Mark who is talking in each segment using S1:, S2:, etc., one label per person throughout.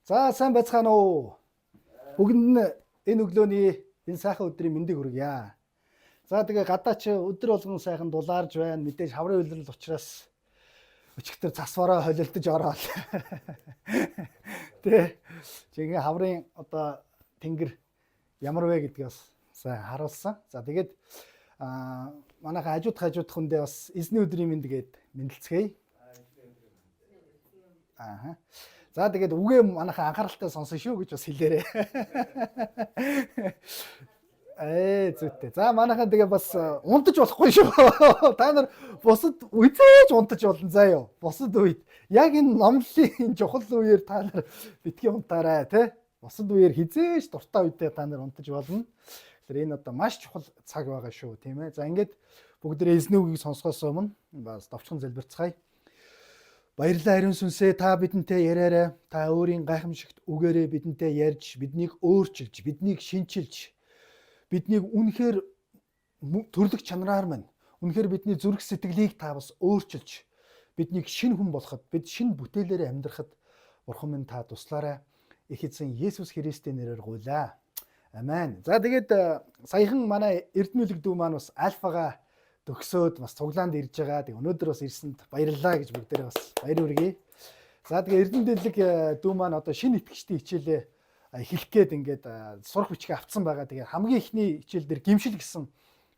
S1: За сайн байцгаана уу. Бүгд нь энэ өглөөний энэ сайхан өдрийн мэндийг хүргье. За тэгээ гадаа чи өдөр болгон сайхан дулаарж байна. Мэдээж хаврын үйлрэл учраас өчигдөр засвараа холилдож ороод. Тэ чигээ хаврын одоо тэнгэр ямар вэ гэдгийг бас сайн харуулсан. За тэгээд манайхан хажууд хүндээ бас эзний өдрийн мэнд гээд мэндэлцгээе. Аа. За тэгээд үгээ манайхан анхааралтай сонсон шүү гэж бас хэлээрээ. Зүйтэй. За манайхан тэгээ бас унтаж болохгүй шүү. Та нар бусад үзээж унтаж болно заа юу. Бусад үед яг энэ номлолын чухал үеэр та нар битгий унтаарай тий. Бусад үеэр хизээж дуртай үедээ та нар унтаж болно. Тэгэхээр энэ одоо маш чухал цаг байгаа шүү тийм ээ. За ингээд бүгдээ эзний үгийг сонсохоос өмнө бас товчхон залбирцгаая. Баярлалаа ариун сүнсээ та бидэнтэй яриарай. Та өөрийн гайхамшигт үгээрээ бидэнтэй ярьж, биднийг өөрчилж, биднийг шинчилж, биднийг үнэхээр төрлөх чанараар минь, үнэхээр бидний зүрх сэтгэлийг та бас өөрчилж, биднийг шинэ хүн болоход, бид шинэ бүтээлээр амьдрахад Бурхан минь та туслаарай. Их эзэн Есүс Христийн нэрээр гуйлаа. Амен. За тэгээд саяхан манай Эрдэнэлэг дүү маань бас альфагаа төгсөөд бас цуглаанд ирж байгаа. Тэг өнөөдөр бас ирсэнд баярлалаа гэж бүгдээрээ бас баяр хүргэе. За тэгээ Эрдэнэлэг дүү маань одоо шинэ итгэгчдийн хичээлээ эхлэх гээд ингээд сурах бичгээ авцсан байгаа. Тэгээ хамгийн ихний хичээл дээр гимшил гэсэн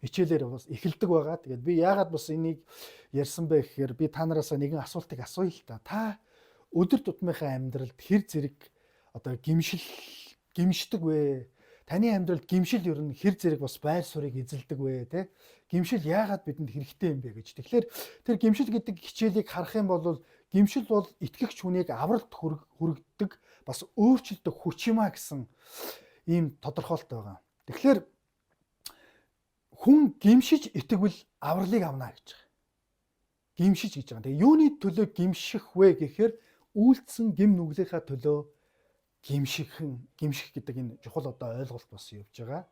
S1: хичээлээр бас эхэлдэг байгаа. Тэгээд би яагаад бас энийг ярьсан бэ гэхээр би та нараас нэгэн асуултыг асууя л та. Та өдөр тутмынхаа амьдралд хэр зэрэг одоо гимшдэг вэ? Таны амьдралд гимшил ер нь хэр зэрэг бас байр суурийг эзэлдэг вэ те? Гимшил яагаад бидэнд хэрэгтэй юм бэ гэж. Тэгэхээр тэр гимшил гэдэг хичээлийг харах юм бол гимшил бол итгэгч хүнийг авралт хүргэдэг бас өөрчилдөг хүч юмаа гэсэн ийм тодорхойлт байгаа. Тэгэхээр хүн гимшиж итгэвэл авралыг авна гэж байгаа. Гимшиж гэж байгаа. Тэгээ юуны төлөө гимших вэ гэхээр үйлдэлсэн гим нүглийнхаа төлөө гимших гэдэг энэ чухал одоо ойлголт бас явж байгаа.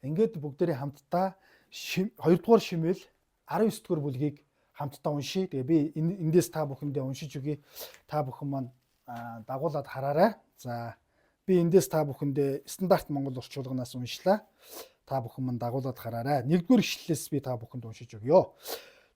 S1: Ингээд бүгдээрээ хамтдаа 2 дугаар Шимэл 19 дугаар бүлгийг хамтдаа уншия. Тэгээ би эндээс та бүхэндээ уншиж өгье. Та бүхэн маань дагуулад хараарай. За би эндээс та бүхэндээ стандарт монгол орчуулганаас уншлаа. Та бүхэн маань дагуулад хараарай. 1-р ишлэлээс би та бүхэнд уншиж өгье.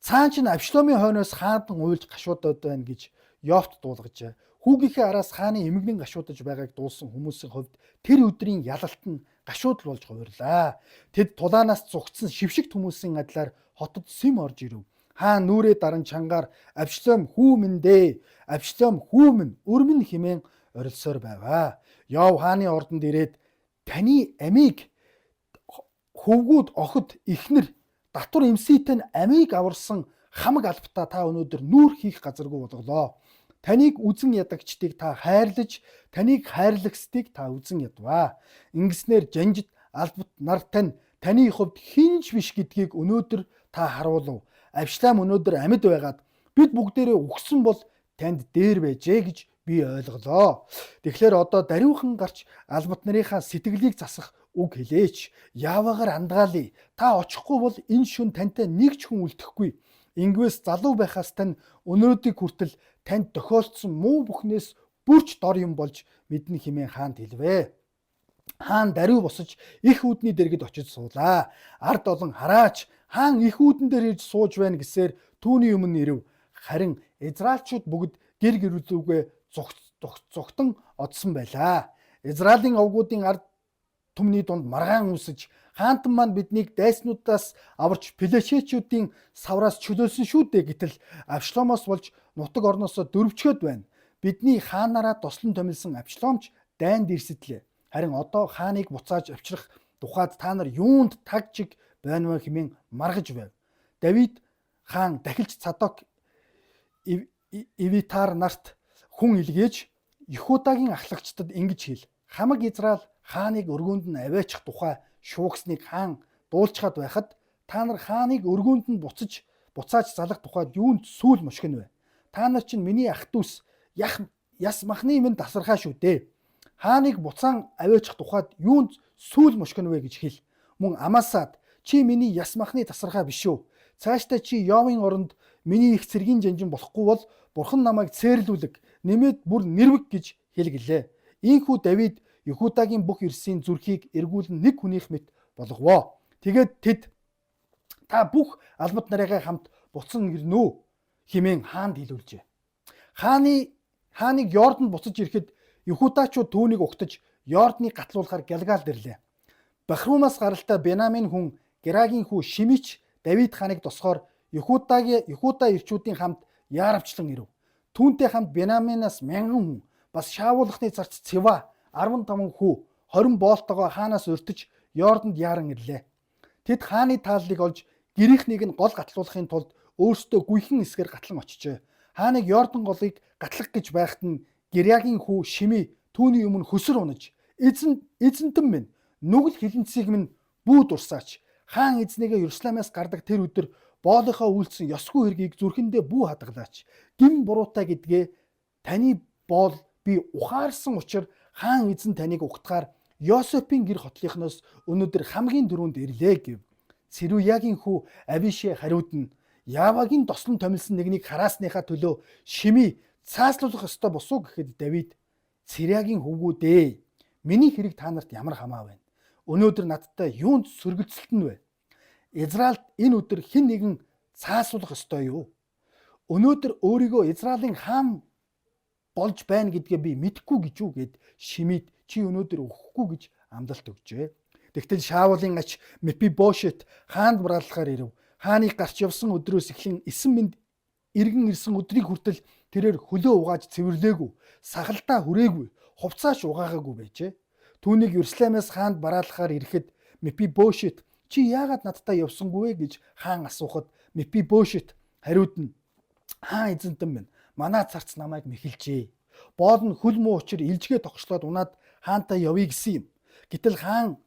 S1: Цаан чинь Авшломын хойноос хаадан уйлж гашуудаад байна гэж Йовт дуулгажээ. Хүүгийнхээ араас хааны эмгэнэн гашуудаж байгааг дуулсан хүмүүсийн хувьд тэр өдрийн ялалт нь гашуудл болж хувирлаа. Тэд тулаанаас зугтсан шившигт хүмүүсийн адлаар хотод сэм орж ирэв. Хаан нүрээ даран чангаар Авшлом хүү минь дээ. Авшлом хүү минь өрмөн химэн орилсоор байваа. Йов хааны ордонд ирээд таны амийг хөвгүүд охид ихнэр татвар эмсийтэй амийг аварсан хамаг албатаа та өнөөдөр нүүр хийх газаргүй болголоо. Таныг үзэн ядагчдыг та хайрлаж, таныг хайрлагчдыг та үзэн ядваа. Ингэснээр жанжид албат нар таны хувьд хинж биш гэдгийг өнөөдөр та харуулв. Авшлам өнөөдөр амьд байгаад бид бүгдээрээ үхсэн бол танд дээр байжээ гэж би ойлголоо. Тэгэхээр одоо даруйхан гарч албат нарынхаа сэтгэлийг засах үг хэлээч. Яаваагаар андгаалъя. Та очихгүй бол энэ шөнө тантай нэг ч хүн үлдэхгүй. Ингвээс залуу байхаас тань өнөөдрийг хүртэл танд тохиолдсон муу бүхнээс бүрч дор юм болж мэднэ хэмээн хаанд хэлвэ. Хаан даруй босож их үүдний дэргэд очиж суулаа. Ард олон хараач хаан их үүдэн дээр ирж сууж байна гэсээр түүний өмнө ирэв. Харин Израильчууд бүгд гэр гэрүүлүүгээ зогтон одсон байлаа. Израилийн овгуудын ард түмний дунд маргаан үсэж хаантан маань биднийг дайснуудаас аварч Пелешечүүдийн савраас чөлөөлсөн шүү дээ гэтэл Авшломоос болж нутаг орноосоо дөрвчгöd байна. Бидний хаанаараа тослон томилсон Авшломч дайнд ирсэдлээ. Харин одоо хааныг буцааж авчрах тухайд та нар юунд таг чиг байна вэ хэмээн маргаж байв. Давид хаан дахилж Цадок Ивитар нарт хүн илгээж Ихудагийн ахлагчдад ингэж хэл. Хамаг Израиль хааныг өргөөнд нь аваачих тухай шуугсныг хаан дуулчхад байхад та нар хааныг өргөөнд нь буцааж залах тухайд юунд сүүл мушгин вэ? Та нар чинь миний ах дүүс яс махны минь тасархаа шүү дээ. Хааныг буцаан аваачих тухайд юунд сүүл мушгин вэ гэж хэл. Мөн Амасад чи миний яс махны тасархаа биш үү? Цаашдаа чи Йовын оронд миний их цэргийн жанжин болохгүй бол Бурхан намайг цээрлүүлэг, нэмээд бүр нэрвэг гэж хэлгэлээ. Ийхүү Давид Юхудагийн бүх эрсийн зүрхийг эргүүлэн нэг хүнийх мэт болговоо. Тэгээд тэд та бүх албат нарыгаа хамт буцан ирнэ хэмээн хаанд хэлүүлжээ. Хааныг Йорданд буцаж ирэхэд Юхудачууд түүнийг угтаж Йордны гатлуулахаар Галгалд ирлээ. Бахрумаас гаралтай Бенамин хүн Герагийн хүү Шимич Давид хааныг тосгоор Юхуда ирчүүдийн хамт яаравчлан ирэв. Түүнтэй хамт Бенаминаас 1000 хүн, бас Шауулхны царц Цэва 15 хүү 20 боолтойгоо хаанаас өртөж Йорданд яаран ирлээ. Тэд хааны тааллыг олж гэрийнхнийг нь гол гатлуулахын тулд өөрсдөө гүйхэн эсгээр гатлан очижээ. Хааныг Йордан голыг гатлах гэж байхад нь Герагийн хүү Шими түүний өмнө хөсөр унаж эзэнтэн минь нүгэл хилэнцгийг минь бүү дурсаач. Хаан эзнийгээ Иерусалимаас гардаг тэр өдөр боолынхоо үйлцэн ёсгүй хэргийг зүрхэндээ бүү хадгалаач. Гин буруутай гэдгээ таны боол би ухаарсан учраас хаан эзэн таныг угтахаар Йосефийн гэр хотлынхноос өнөөдөр хамгийн дөрөнд ирлээ гэв. Цэрүягийн хүү Авишэ хариуд нь Явагийн тослон томилсон нэгнийг хараасныхаа төлөө Шими цааслуулах ёстой босуу гэхэд Давид Цэрягийн хөвгүү дээ. Миний хэрэг та нарт ямар хамаа байна? Өнөөдөр надтай юунд сөргөлдсөлт нь вэ? Израильд энэ өдөр хэн нэгэн цааслуулах ёстой юу? Өнөөдөр өөрийгөө Израилийн хаан болж байна гэдгээ би мэдэхгүй гэж юу гэд Шимид чи өнөөдөр өгөхгүй гэж амлалт өгчээ. Тэгтэл Шаулын ач Мефибошет хаанд браалахаар ирэв. Хааныг гарч явсан өдрөөс эхлэн 9 минут иргэн ирсэн өдрийг хүртэл тэрээр хөлөө угааж цэвэрлээгүй, сахалдаа хүрээгүй, хувцаач угаагаагүй байжээ. Түүнийг Иерусалимаас хаанд браалахаар ирэхэд Мефибошет чи яагаад надтай явсангүй вэ гэж хаан асуухад Мефибошет хариуд нь хаан эзэнтэн минь манай царц намайг мэхэлжээ. Боол нь хөл муу учир илжгээ тогшлоод унаад хаантай явъя гэсэн юм. Гэтэл хаан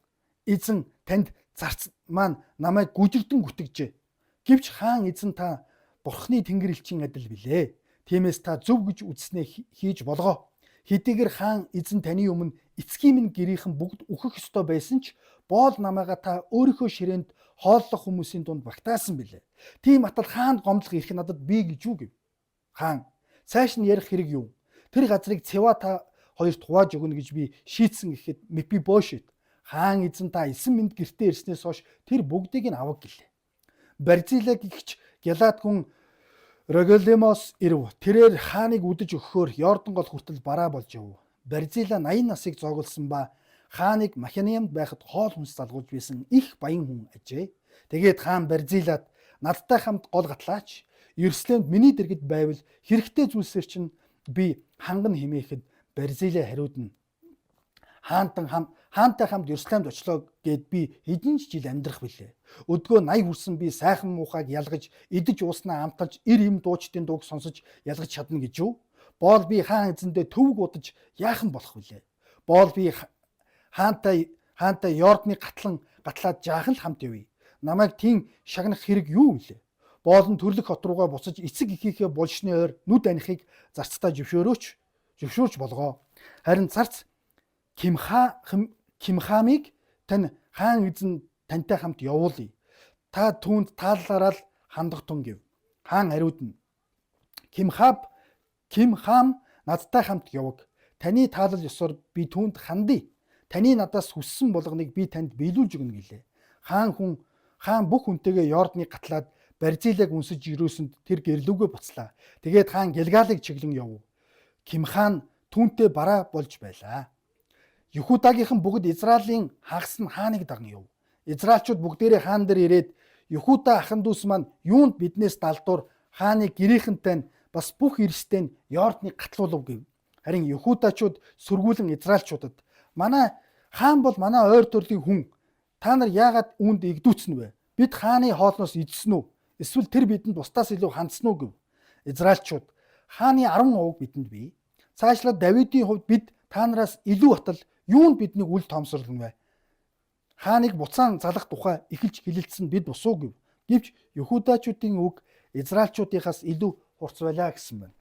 S1: эзэн танд царц маань намайг гүжигдэн гүтгэжээ. Гэвч хаан эзэн та Бурхны тэнгэр элчийн адил билээ. Тиймээс та зөв гэж үзснээ хийж болгоо. Хэдийгээр хаан эзэн таны өмнө эцгийн минь гэрийнхэн бүгд үхэх ёстой байсан ч боол намайга та өөрийнхөө ширээнд хооллох хүмүүсийн дунд багтаасан билээ. Тийм атал хаанд гомдлох эрх надад бий гэж юу гэв. Хаан цааш нь ярих хэрэг юу? Тэр газрыг Цэва та хоёрт хувааж өгнө гэж би шийдсэн гэхэд Мефибошет хаан эзэн та 9 минут гэртээ ирснээс хойш тэр бүгдийг нь авах гэлээ. Барзилай гихч Галаад хүн Роголемос ирв. Тэрээр хааныг үдэж өгөхөөр Йордан гол хүртэл бараа болж яв. Барзилай 80 насыг зоогулсан ба хааныг Маханаимд байхад хоол хүнс залгуулж байсан их баян хүн ажээ. Тэгээд хаан Барзилайд надтай хамт гол гатлаач. Иерусалимд миний дэргэд байвал хэрэгтэй зүйлсээр чинь би ханган хэмээхэд Барзилай хариуд нь хаантай хамт Иерусалимд очлоо гэд би хэдэн жил амьдрах билээ. Өдгөө 80 хүрсэн би сайхан муухайг ялгаж, идэж ууснаа амталж, ир им дуучдын дууг сонсож ялгаж чадна гэж юу? Боол би хаан эзэндээ төвөг удаж яахан болох вүлээ? Боол би хаантай Йордны гатлаад жаахан л хамт явъя. Намайг тийм шагнах хэрэг юу вүлээ? Боол нь төрлөх хот руугаа буцаж эцэг эхийнхээ булшны ойр нүд анихыг зарцтай зөвшөөрч болгоо. Харин царц Кимхамыг тань хаан эзэн тантай хамт явуулъя. Та түүнд тааллаараа л хандах тун гэв. Хаан хариуд нь Кимхам надтай хамт яваг. Таны таалал ёсоор би түүнд хандъя. Таны надаас хүссэн болгоныг би танд биелүүлж өгнө гэлээ. Хаан бүх хүнтэйгээ Йордныг гатлаад Барзилайг үнсэж ирөөсөнд тэр гэрлүүгээ буцлаа. Тэгээд хаан Галгалыг чиглэн явв. Кимхан түүнтэй бараа болж байлаа. Юхудагийнхан бүгд Израилийн хагас нь хааныг даган яв. Израильчууд бүгдээрээ хаан дээр ирээд Юхуда ахын дүүс маань юунд биднээс далдуур хааны гэрийнхэнтэй бас бүх эрстэй нь Йордныг гатлуулав гэв. Харин Юхудачууд сүргүүлэн Израильчуудад манай хаан бол манай ойр төрлийн хүн. Та нар яагаад үүнд игдүүцнэ вэ? Бид хааны хоолноос идсэн үү? Эсвэл тэр бидэнд бусдаас илүү хандсан уу гэв. Израильчууд хааны 10 овог бидэнд бий. Цаашлаад Давидын хувьд бид та нараас илүү батал юунд биднийг үл тоомсорлоно вэ? Хааныг буцаан залах тухай эхэлж хэлэлцсэн бид бусуу гэв. Гэвч Юхудачуудын үг Израильчуудынхаас илүү хурц байлаа гэсэн байна.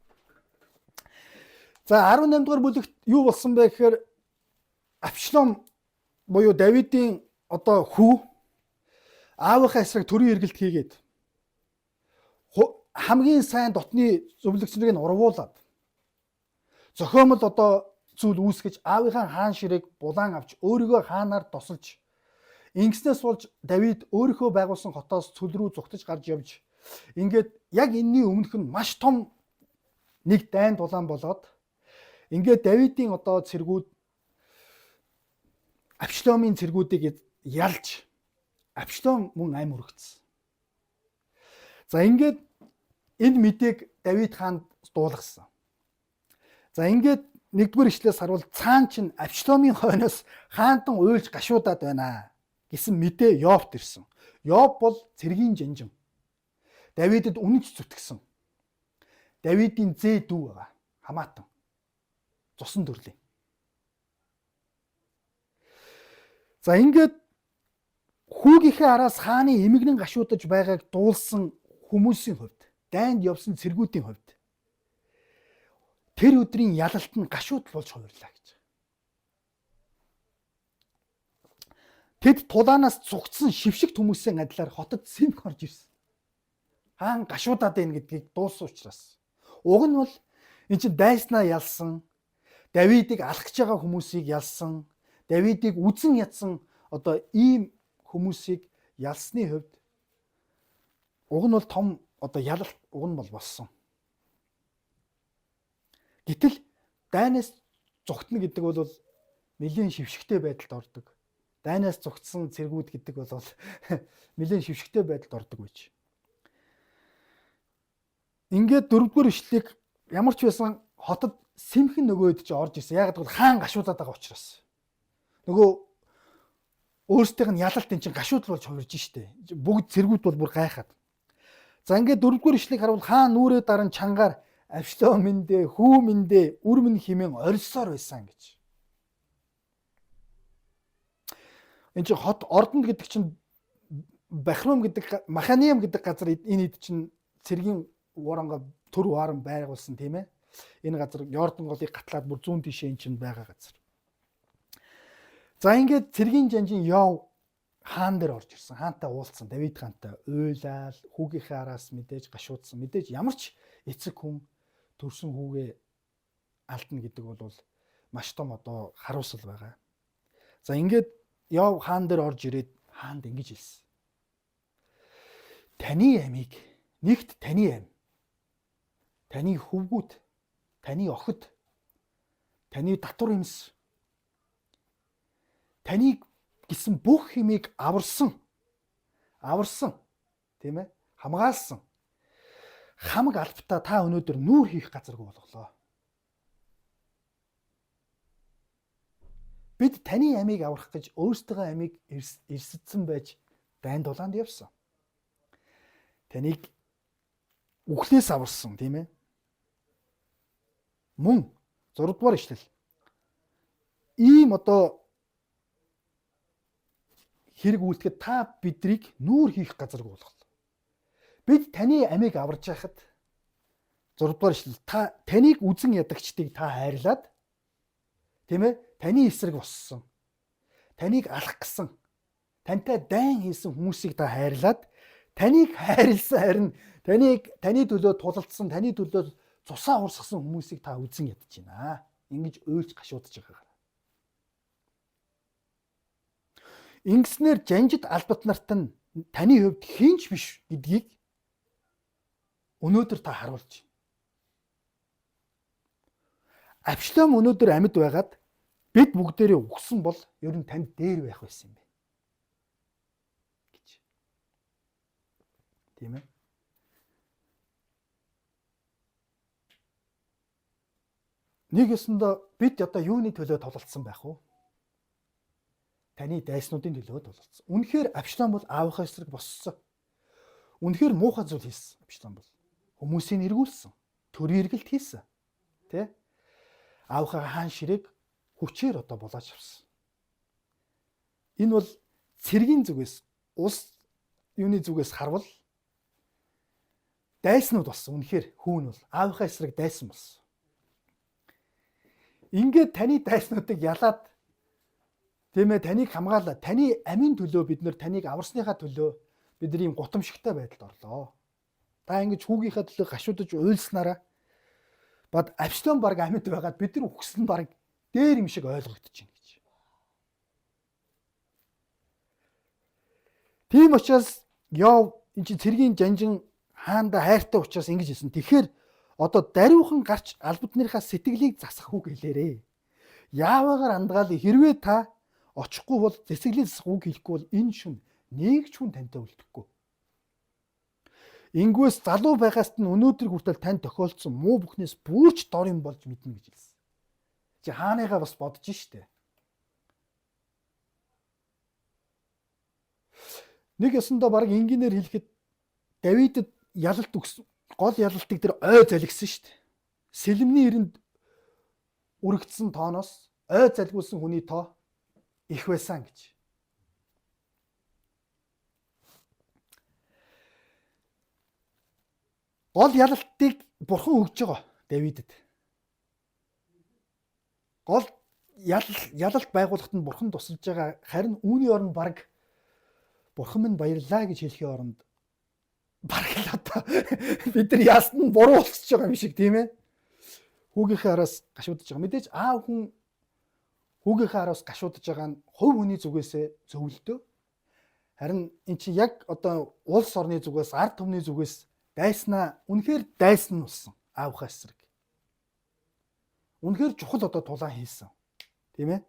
S1: За 18 дугаар бүлэгт юу болсон бэ гэхээр Авшлом буюу Давидын хүү аавынхаа эсрэг төрийн эргэлт хийгээд хамгийн сайн дотны зөвлөгчнийг нь урвуулад зохиомл зүйл үүсгэж аавынхаа хаан ширээг булаан авч өөрийгөө хаанаар тосолж ингэснээс болж Давид өөрийнхөө байгуулсан хотоос цөл рүү зүгтэж гарч явж ингээд яг энэний өмнөх нь маш том нэг дайн дулаан болоод ингээд Давидын одоо цэргүүд Абшаломын цэргүүдийг ялж Абшалом мөн ам өргөцсөн. За ингээд энэ мэдээг Давид хаанд дуулгасан. За ингээд нэгдүгээр ишлээс харуул цаан чинь Абшаломын хойноос хаантан уйлж гашуудаад байна гэсэн мэдээ Йовт ирсэн. Йов бол цэргийн жанжин. Давидэд үнэнч зүтгэсэн. Давидын зээ дүү байгаа. Хамаатан. Цусан төрлийн. За ингээд хүүгийнхээ араас хааны эмэгнэн гашуудаж байгааг дуулсан хүмүүсийн хувьд, дайнд явсан цэргүүдийн хувьд тэр өдрийн ялалт нь гашууд болж хувирлаа гэж. Тэд тулаанаас цугцсан шившигт хүмүүсийн адилаар хотод сэмх орж ирсэн. Хаан гашуудаад байна гэдгийг дуулсан учраас. Уг нь бол эн чинь дайснаа ялсан, Давидыг алах гэж байгаа хүмүүсийг ялсан, Давидыг үзэн ядсан одоо ийм хүмүүсийг ялсны хувьд уг нь бол том одоо ялалт уг нь бол болсон. Гэтэл дайнаас зүгтнэ гэдэг бол нэлийн шившигтэй байдалд ордог. Дайнаас зүгтсэн цэргүүд гэдэг бол нэлийн шившигтэй байдалд ордог байж. Ингээд дөрөвдүгээр ишлэгийг ямар ч байсан хотод сэмхэн нөгөөд чи орж ирсэн. Яг гэвэл хаан гашуудаад байгаа учраас. Нөгөө өөрсдийнх нь ялалт эн чинь гашууд болж хувирж штэ. Бүгд цэргүүд бол бүр гайхаад. За ингээд дөрөвдүгээр ишлэгийг харуул хаан нүрээ даран чангаар Абшалом мэндэ, хүү мэндэ, үр минь химэн орилсоор байсан гэж. Энд чинь хот ордонд гэдэг чинь Бахрум гэдэг Маханиам гэдэг газар энэ хэд чинь цэргийн уранга төр уаран байгуулсан тийм ээ. Энэ газар Йордан голыг гатлаад бүр зүүн тишээ эн чинь байгаа газар. За ингээд цэргийн жанжин Йов хаан дээр орж ирсэн. Хаантай уулзсан, Давид хаантай уйлал, хүүгийнхээ араас мэдээж гашуудсан. Мэдээж ямар ч эцэг хүн төрсөн хүүгээ алдна гэдэг бол маш том одоо харуулсал байгаа. За ингээд Йов хаан дээр орж ирээд хаанд ингэж хэлсэн. Таны амийг нэгт таны ам, таны хөвгүүд, таны охид, таны татвар юмс, таныг гэсэн бүх хэмийг аварсан тийм ээ, хамгаалсан хамаг албатаа та өнөөдөр нүүр хийх газаргүй болголоо. Бид таны амийг аврах гэж өөрсдөө амийг эрсэдсэн байж дайн дулаанд явсан. Таныг үхлээс аварсан тийм ээ. Мөн 6 дугаар ишлэл. Ийм одоо хэрэг үйлдэхэд та бидрийг нүүр хийх газаргүй болголоо. Бид таны амийг аварж байхад 6 дугаар ишлэл таныг үзэн ядагчдыг та хайрлаад тийм ээ таны эсрэг боссон. Таныг алах гэсэн тантай дайн хийсэн хүмүүсийг та хайрлаад таныг хайрлсан харин таны төлөө тулалдсан таны төлөө цусаа урсгасан хүмүүсийг та үзэн ядаж байна. Ингэж уйлж гашуудж байгаа. Ингэснээр жанжид албат нарт нь таны хувьд хинч биш гэдгийг өнөөдөр та харуулж байна. Абшалом өнөөдөр амьд байгаад бид бүгдээрээ үхсэн бол ер нь танд дээр байх байсан юм байна. гэж. Тийм ээ. Нэг ёсондоо бид одоо юуны төлөө тулалдсан байх вэ? Таны дайснуудын төлөө тулалдсан. Үнэхээр Абшалом бол аавынхаа эсрэг боссон. Үнэхээр муухай зүйл хийсэн Абшалом бол. Хүмүүсийг эргүүлсэн. Төрийн эргэлт хийсэн. Тэ? Аавынхаа хаан ширээг хүчээр одоо булааж авсан. Энэ бол цэргийн зүгээс, улс юуны зүгээс харвал дайснууд болсон. Үнэхээр хүүн бол аавынхаа эсрэг дайсан болсон. Ингээд таны дайснуудыг ялаад тийм ээ таныг хамгаалаад таны амийн төлөө бид нэр таныг аварсныхаа төлөө бидний гутамшигтай байдалд орлоо. Та ингэж хүүгийнхаа төлөө гашуудаж уйлснараа бод Абшалом баг амьд байгаад бид нар үхсэн баг дээр юм шиг ойлгогдож байна гэж. Тийм учраас Йов энэ чинь цэргийн жанжин хаанда хайртай учраас ингэж хэлсэн. Тэгэхээр одоо даруйхан гарч албад нарынхаа сэтгэлийг засах үг хэлээрээ. Яаваагаар андгаал хэрвээ та очихгүй бол зэсгэлэн засах үг хэлэхгүй бол энэ шүн нэг ч хүн тантай үлдэхгүй. Ингүүс залуу байгаас нь өнөөдөр хүртэл тань тохиолдсон муу бүхнээс бүрч дор юм болж мэднэ гэж хэлсэн. Чи хааныгаа бас бодож штэ. Нэг ясандаа баг энгийнээр хэлэхэд Давидэд ялалт өгсөн. Гол ялалтыг тэр ой залгисан штэ. Сэлмний ирэнд үрэгдсэн тооноос ой залгиулсан хүний тоо их байсан гэж. Гол ялалтыг бурхан өгж байгаа Давидэд. Гол ялалт байгуулахад нь бурхан тусалж байгаа. Харин үүний оронд баг бурхан минь баярлаа гэж хэлхийн оронд баг л одоо бид нар яасан нь буруу болчихж байгаа юм шиг тийм ээ. Хүүгийнхээ араас гашуудж байгаа. Мэдээж аав хүн хүүгийнхээ араас гашуудж байгаа нь хувь хүний зүгээсээ зөвлөдөө. Харин эн чинь яг одоо улс орны зүгээс ард түмний зүгээс дайснаа үнэхээр дайсан болсон аавынхаа эсрэг. Үнэхээр чухал одоо тулаан хийсэн. Тийм ээ.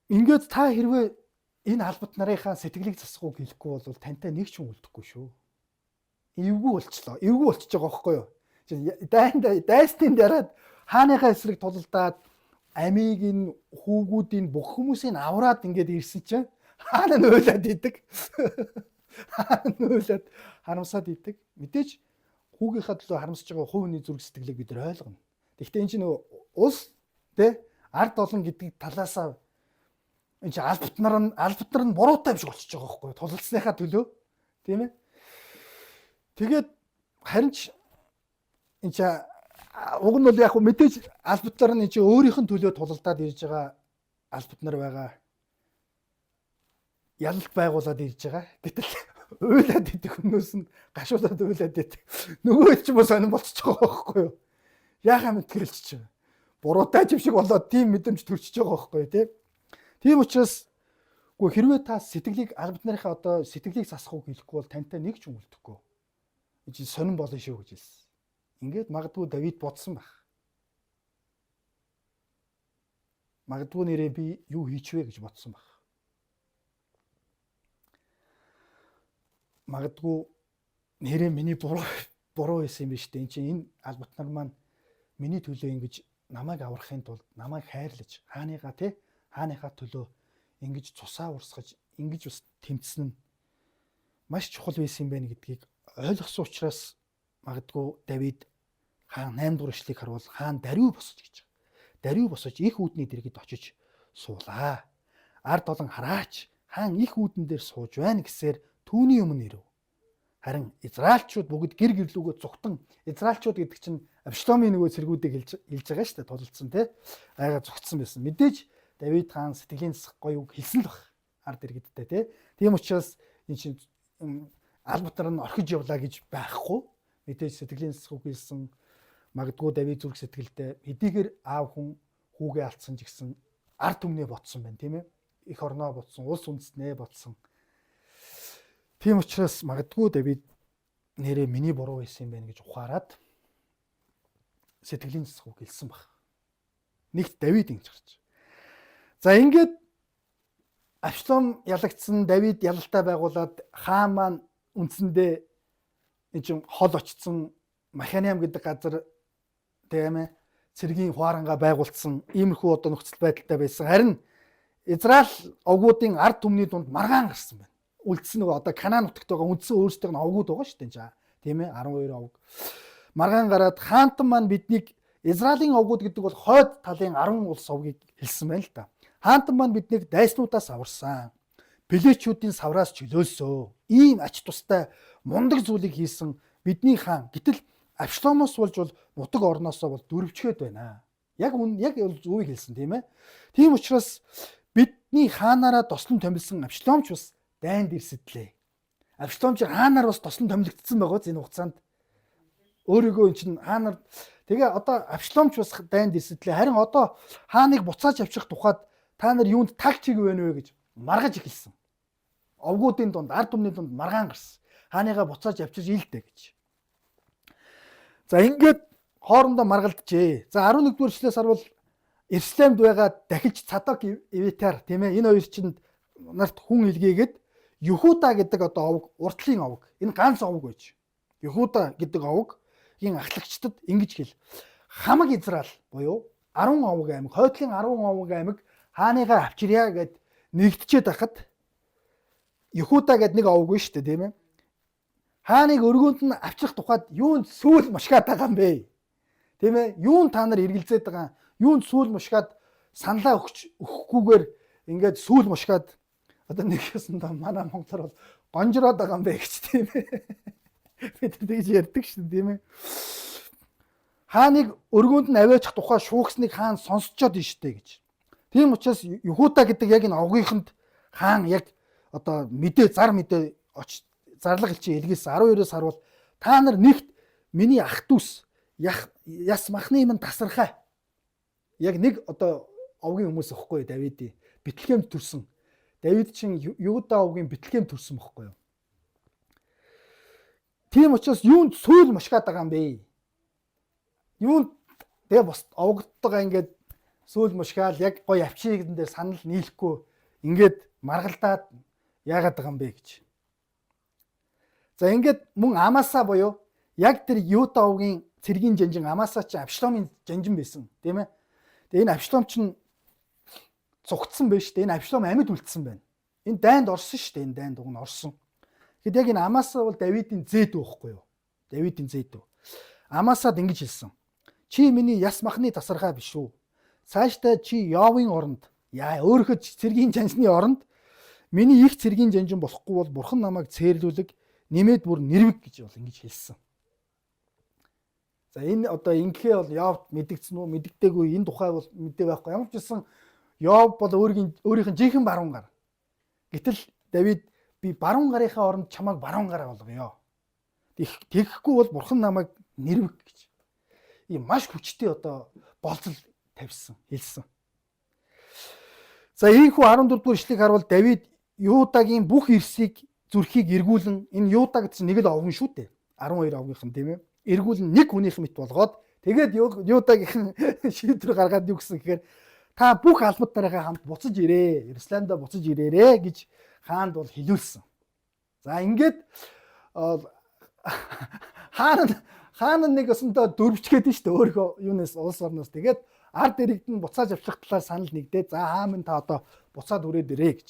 S1: Ингээд та хэрвээ энэ албат нарынхаа сэтгэлийг засах үг хэлэхгүй бол тантай нэг ч хүн үлдэхгүй шүү. Эвгүй болчлоо. Эвгүй болчихж байгаа байхгүй юу? Дайсны дараад хааныхаа эсрэг тулалдаад амийг нь хүүгүүдийн бүх хүмүүсийг авраад ингээд ирсэн чинь хаана нь уйлаад идэг. Хаана нь уйлаад харамсаад идэг. Мэдээж хүүгийнхаа төлөө харамсаж байгаа хувийн зүрх сэтгэлийг бид нар ойлгоно. Гэхдээ энэ чинь улс тэ ард олон гэдэг талаасаа энэ чинь албат нар нь буруутай юм шиг болчихж байгаа байхгүй юу? Тулалцсныхаа төлөө тийм ээ. Тэгээд харин ч энэ чинь уг нь бол яг мэдээж албат нар нь энэ чинь өөрийнх нь төлөө тулалдаад ирж байгаа албат нар байгаа. Ялалт байгуулад ирж байгаа. Гэтэл уйлаад идэх хүмүүс нь гашуулаад уйлаад идэх. Нөгөө ч юм уу сонирн болчихж байгаа байхгүй юу? Яхаа мэдгэлж байгаа. Буруутай юм шиг болоод тийм мэдрэмж төрчихж байгаа байхгүй юу, тийм? Тийм учраас хэрвээ та сэтгэлийг албат нарынхаа одоо сэтгэлийг засах үг хэлэхгүй бол тантай нэг ч юм үлдэхгүй. Энэ чинь сонирн болно шүү гэж хэлсэн. Ингээд магадгүй Давид бодсон байх. Магадгүй нэрээ би юу хийчвэ гэж бодсон байх. Магадгүй нэрээ миний буруу байсан юм биш үү? Энд чинь энэ албат нар маань миний төлөө ингэж намайг аврахын тулд намайг хайрлаж хааныхаа төлөө ингэж цусаа урсгаж ингэж бас тэмцсэн нь маш чухал байсан юм байна гэдгийг ойлгосон учраас магадгүй Давид хаан 8 дугаар эшлэгийг харуул хаан даруй босож гэж байгаа. Даруй босож их үүдний дэргэд очиж суулаа. Ард олон хараач хаан их үүдэн дээр сууж байна гэсээр түүний өмнө ирэв. Харин Израильчууд бүгд гэр гэрлүүгөө зүгтэн Израильчууд гэдэг чинь Абшаломын нөгөө цэргүүдийг хэлж байгаа шүү дээ. Тулалдсан тий. Айгаа зүгтсэн байсан. Мэдээж Давид хаан сэтгэлийн засах гоё үг хэлсэн л баг. Ард иргэдтэй тий. Тийм учраас энэ чинь албат нар нь орхиж явлаа гэж байхгүй. Мэдээж сэтгэлийн засах үг хэлсэн. Магадгүй Давид зүрх сэтгэлдээ хэдийгээр аав хүн хүүгээ алдсан ч гэсэн ард түмнээ ботсон байна тийм ээ. Их орноо ботсон, улс үндэстнээ ботсон. Тийм учраас магадгүй Давид нэрээ миний буруу байсан юм байна гэж ухаарад сэтгэлийн засах үг хэлсэн баг. Нэгт Давид ингэж гарч. За ингээд Абшалом ялагдсан, Давид ялалтаа байгуулад хаан маань үндсэндээ энэ чинь хол очсон Маханиам гэдэг газар тийм ээ цэргийн хуарангаа байгуулсан иймэрхүү одоо нөхцөл байдалтай байсан. Харин Израиль овгуудын ард түмний дунд маргаан гарсан байна. Үлдсэн нөгөө одоо Канаан нутагт байгаа үндсэн өөрсдөө нь овгууд байгаа шүү дээ. Тийм ээ 12 овг. Маргаан гараад хаантан маань биднийг Израилийн овгууд гэдэг бол хойд талын 10 улс овгийг хэлсэн байна л да. Хаантан маань биднийг дайснуудаас аварсан. Пелечүүдийн савраас чөлөөлсөө. Ийм ач тустай мундаг зүйлийг хийсэн бидний хаан. Гэтэл Абшаломоос болж бол нутаг орноосоо бол дөрвчгээд байна. Яг зөвийг хэлсэн тийм ээ. Тийм учраас бидний хаанаараа тослон томилсон Абшаломч бас дайнд ирсэдлээ. Абшалом ч хаанаар бас тослон томилогдсон байгаа энэ хугацаанд. Өөрийгөө чинь хаанаар тэгээ одоо Авшломч бас дайнд ирсэдлээ. Харин одоо хааныг буцааж авчих тухайд та нар юунд таг чиг вэ нэ гэж маргаж эхэлсэн. Овгуудын дунд, ард түмний дунд маргаан гарсан. Хааныгаа буцааж авчирч илдэ гэж. За ингээд хоорондоо маргалджээ. За 11-р эшлээс харвал Иерусалимд байгаа дахиж Цадок Эвитар тийм ээ энэ хоёр чинь нарт хүн илгээгээд Юхуда гэдэг одоо овг, уртлын овг. Энэ ганц овг байж. Юхуда гэдэг овгийн ахлагчдад ингэж хэл. Хамаг Израиль буюу 10 овг аймаг, хойдлын 10 овг аймаг хааныгаа авчирья гэд нэгдчихэд байхад Юхуда гэдэг нэг овг биш үү тийм ээ. Хааныг өргөөнд нь авчрах тухайд юунд сүүл мушгаад байгаа юм бэ? Тийм ээ? Юунд та нар эргэлзээд байгаа? Юунд сүүл мушгаад саналаа өгөхгүйгээр ингээд сүүл мушгаад одоо нэг юмсандаа манай монголоор бол гонжроод байгаа юм бэ гэж тийм ээ. Бид тэгж ярьдаг шүү дээ тийм ээ. Хааныг өргөөнд нь аваачих тухай шуугсныг хаан сонсчоод ин штэ гэж. Тийм учраас Юхуда гэдэг яг энэ овгийнханд хаан яг одоо мэдээ зар мэдээ зарлага хэлчи илгээсэн 12-оос харвал та нар нэгт миний ах дүүс яс махны минь тасархай. Яг нэг одоо овгийн хүмүүс өгөхгүй Давидын Бэтлехемд төрсөн. Давид чинь Юуда овгийн Бэтлехемд төрсөн байхгүй юу? Тийм учраас юунд сүүл мушгаад байгаа юм бэ? Юунд тэгээ бос овгодтойгоо ингээд сүүл мушгаал яг гоё авчигэн дээр санал нийлэхгүй ингээд маргалдаад яагаад байгаа юм бэ гэж. За ингээд мөн Амаса буюу яг тэр Юуда овгийн цэргийн жанжин Амаса ч Авшломын жанжин байсан тийм ээ. Тэгээ энэ Авшлом чинь цугтсан байж тээ. Энэ Авшлом амьд үлдсэн байна. Энэ дайнд орсон шүү дээ. Энэ дайнд уг нь орсон. Тэгэхэд яг энэ Амаса бол Давидын зээд байхгүй юу? Давидын зээд. Амасад ингэж хэлсэн. Чи миний яс махны тасархай биш үү? Цаашдаа чи Йовын оронд өөрийнхөө цэргийн жанжны оронд миний их цэргийн жанжин болохгүй бол бурхан намайг цээрлүүлэг нэмээд бүр нэрвэг гэж бол ингэж хэлсэн. За энэ одоо ингээе бол Йовд мэдгдсэн үү мэддэггүй энэ тухай бол мэдээ байхгүй. Ямар ч гэсэн Йов бол өөрийнх нь жинхэнэ баруун гар. Гэтэл Давид би баруун гарынхаа оронд чамайг баруун гараа болгоё. Тэгэхгүй бол бурхан намайг нэрвэг гэж. Ийм маш хүчтэй одоо болцол тавьсан хэлсэн. За ийхүү 14-р эшлэгийг харвал Давид Юудагийн бүх эрсийг зүрхийг эргүүлэн энэ Юуда гэдэг чинь нэг л овгон шүү дээ. 12 овгийнхан тийм ээ. Эргүүлэн нэг хүнийх мэт болгоод тэгээд Юудагийнхан шийдвэр гаргаад юу гэсэн гэхээр та бүх албад нарыгаа хамт буцаж ирээ. Иерусалимда буцаж ирээрээ гэж хаанд бол хэлүүлсэн. За ингээд хаан нэг өсөндөө дөрвчгээд нь шүү дээ. Өөрөө юунаас улс орноос тэгээд ард иргэд нь буцааж авчих талаар санал нэгдээ. За хаан минь та одоо буцаад үрээд ирээ гэж.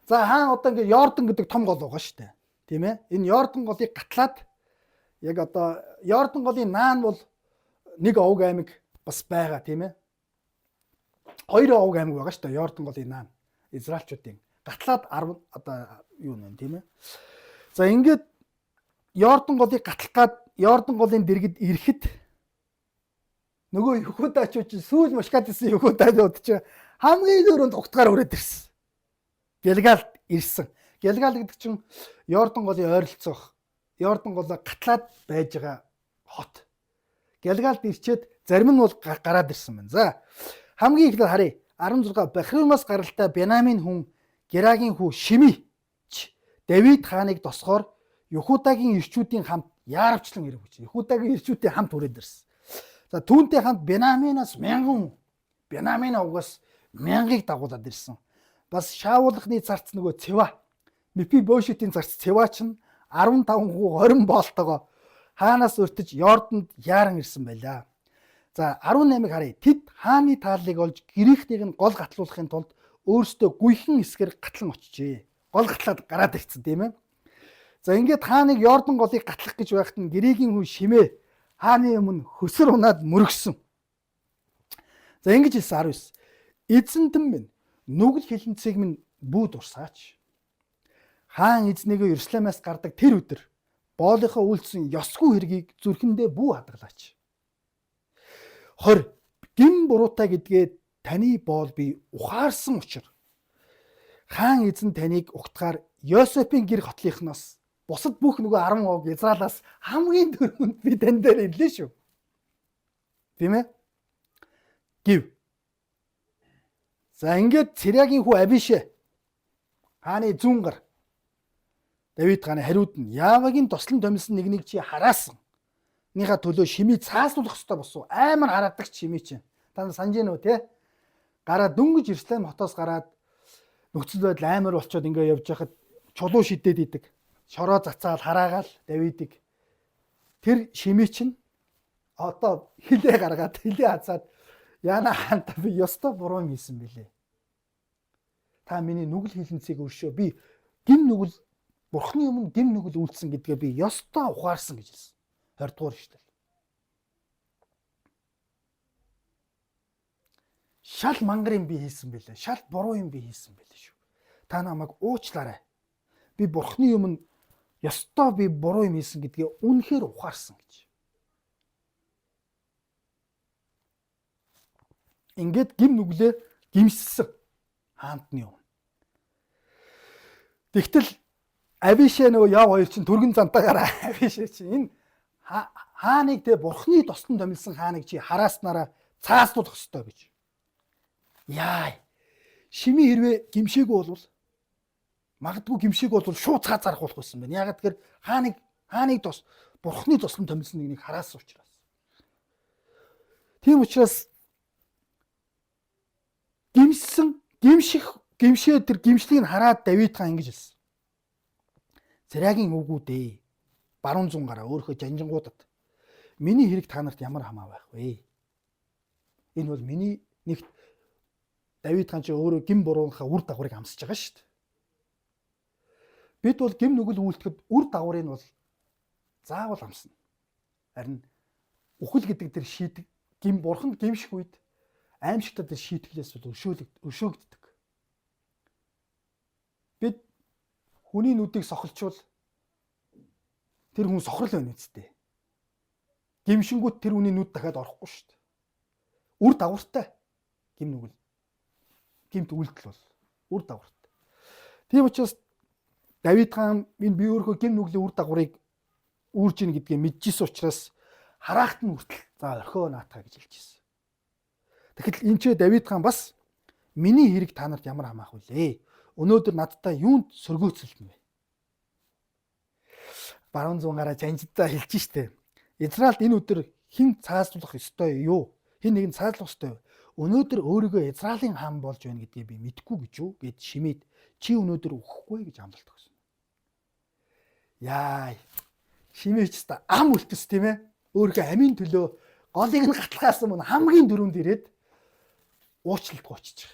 S1: За хаан одоо ингээд Йордан гэдэг том гол байгаа шүү дээ. Тийм ээ. Энэ Йордан голыг гатлаад яг одоо Йордан голын наан бол нэг овг аймаг бас байгаа тийм ээ. Хоёр овг аймаг байгаа шүү дээ. Йордан голын наан Израильчуудын гатлаад 10 одоо юу нэ тийм ээ. За ингээд Йордан голыг гатлах гад Йордан голын дэргэд ирэхэд нөгөө Юхудачууд чинь сүүл мушгаад ирсэн Юхудачууд чинь хамгийн дөрөнд угтгаар өрөөд ирсэн. Гэлгалд ирсэн. Гэлгал гэдэг чинь Йордан голын ойролцоох Йордан голоо гатлаад байж байгаа хот. Гэлгалд ирчээд зарим нь бол гараад ирсэн байна. За хамгийн ихдээ харъя. 16 Бахримаас гаралтай Бенамин хүн Герагийн хүү Шими Давид хааныг тосгоор Юхудагийн ирчүүдийн хамт яарвчлан ирв гэж. Юхудагийн ирчүүдийн хамт хүрээд ирсэн. За түүнтэй хамт Бенаминаас 1000 Бенамин овгоос 1000-ыг дагуулад ирсэн. Бас Шаулхны зарц нөгөө Цэва Мефибошетийн зарц Цэва чинь 15 хүү 20 боолтойгоо хаанаас өртөж Йорданд яаран ирсэн байлаа. За 18-ыг харъя. Тэд хааны тааллыг олж гэрийнхнийг нь гол гатлуулахын тулд өөрсдөө гүйхэн эсгэр гатлан очижээ. Гол гатлаад гараад ирсэн тийм ээ. За ингээд хааныг Йордан голыг гатлах гэж байхад нь Гэрийн хүн Шимээ хааны өмнө хөсөр унаад мөргсөн. За ингэж хэлсэн 19. Эзэнтэн минь нүгэл хилэнцгийг минь бүү дурсаач. Хаан эзнийгөө Иерусалимаас гардаг тэр өдөр боолынхоо үйлдсэн ёсгүй хэргийг зүрхэндээ бүү хадгалаач. 20. Гин буруутай гэдгээ таны боол би ухаарсан учраас хаан эзэн таныг угтахаар Йосефийн гэр хотлынхноос бусад бүх нөгөө 10% Израилаас хамгийн түрүүнд би тань дээр ирлээ шүү. Тийм ээ? Гив. За ингээд Цэрягийн хүү Абишэ хааны зүүн гар Давид хааны хариуд нь Яавагийн тослон томилсон нэг чи хараасан. Ныха төлөө Шимий цааслуулах ёстой босуу. Амар хараадаг Шимий чинь. Та нар санаж байна уу те? Гараа дөнгөж Иерусалим хотоос гараад нөхцөл байдал амар болчоод ингээ явж байхад чулуу шидээд идэг. Шороо зацаал хараагаал Давидыг. Тэр Шимий чинь одоо хилээ гаргаад хилээ хазаад яана хаанта би ёстой буруу юм хийсэн бэлээ. Та миний нүгэл хилэнцгийг өршөө. Би гим нүгэл Бурхны өмнө гим нүгэл үйлдсэн гэдгээ би ёстой ухаарсан гэж хэлсэн. 20 дугаар ишлэл. Шал мангар юм би хийсэн бэлээ. Шал буруу юм би хийсэн бэлээ шүү. Та намайг уучлаарай. Би Бурхны өмнө ёстой би буруу юм хийсэн гэдгээ үнэхээр ухаарсан гэж. Ингээд гим нүглээ гимссэн хаантны өмнө. Тэгтэл Абишэ нөгөө яв хоёр чинь түргэн зантаагаараа Абишэ чинь энэ хааныг те Бурхны тослон томилсон хааныг чи харааснараа цааслуулах ёстой гэж. Яа. Шими хэрвээ гимшээгүй болвол магадгүй гимшээгүй болвол шууд цаа зарах болох байсан байна. Ягаад тэгэхээр хааныг тос Бурхны тослон томилсон нэгнийг хараасан учраас. Тийм учраас гимшээ тэр гимшлийг хараад Давид хаан ингэж хэлсэн. Цэрягийн үгүүд ээ. Баруун зүүн гараа өөрийнхөө жанжингуудад миний хэрэг та нарт ямар хамаа байх вэ? Энэ бол миний нэгт Давид хаан ч өөрөө гим бурууныхаа үр дагаврыг амсаж байгаа шүү дээ. Бид бол гим нүгэл үйлдэхэд үр дагаврыг бол заавал амсна. Харин үхэл гэдэг тэр шийдэг гим бурханд гимших үед аимшигтад шийтгэлээс бол өшөөгддөг. Бид хүний нүдийг сохолчвол тэр хүн сохрол байна үсттэй. Гимшингүүд тэр хүний нүд дахиад орохгүй шүү дээ. Үр дагавартай гим нүгэл. Гимт үйлдэл бол үр дагавартай. Тийм учраас Давид хаан би өөрийнхөө гим нүглийн үр дагаврыг үүрж ийн гэдгийг мэдчихсэн учраас хараахт нь хүртэл за орхио наатаа гэж хэлж ирсэн. Тэгэхдээ энэ ч Давид хаан бас миний хэрэг та нарт ямар хамаах вүлээ? Өнөөдөр надтай юунд сөргөөцөлдөн вэ? Баруун зүүн гараа жанжидаа хэлж штэ. Израильд энэ өдөр хэн цааслуулах ёстой юу? Хэн нэгэн цааслуулах ёстой юу? Өнөөдөр өөрийгөө Израилийн хаан болж байна гэдгийг би мэдэхгүй гэж юу гэд Шимейд чи өнөөдөр өгөхгүй гэж амлалт өгсөн. Яа. Шимей ч та ам үлдэс тийм ээ. Өөрийнхөө амийн төлөө голыг нь гатлахаас өмнө хамгийн дөрөнд ирээд уучлалт гуйчих.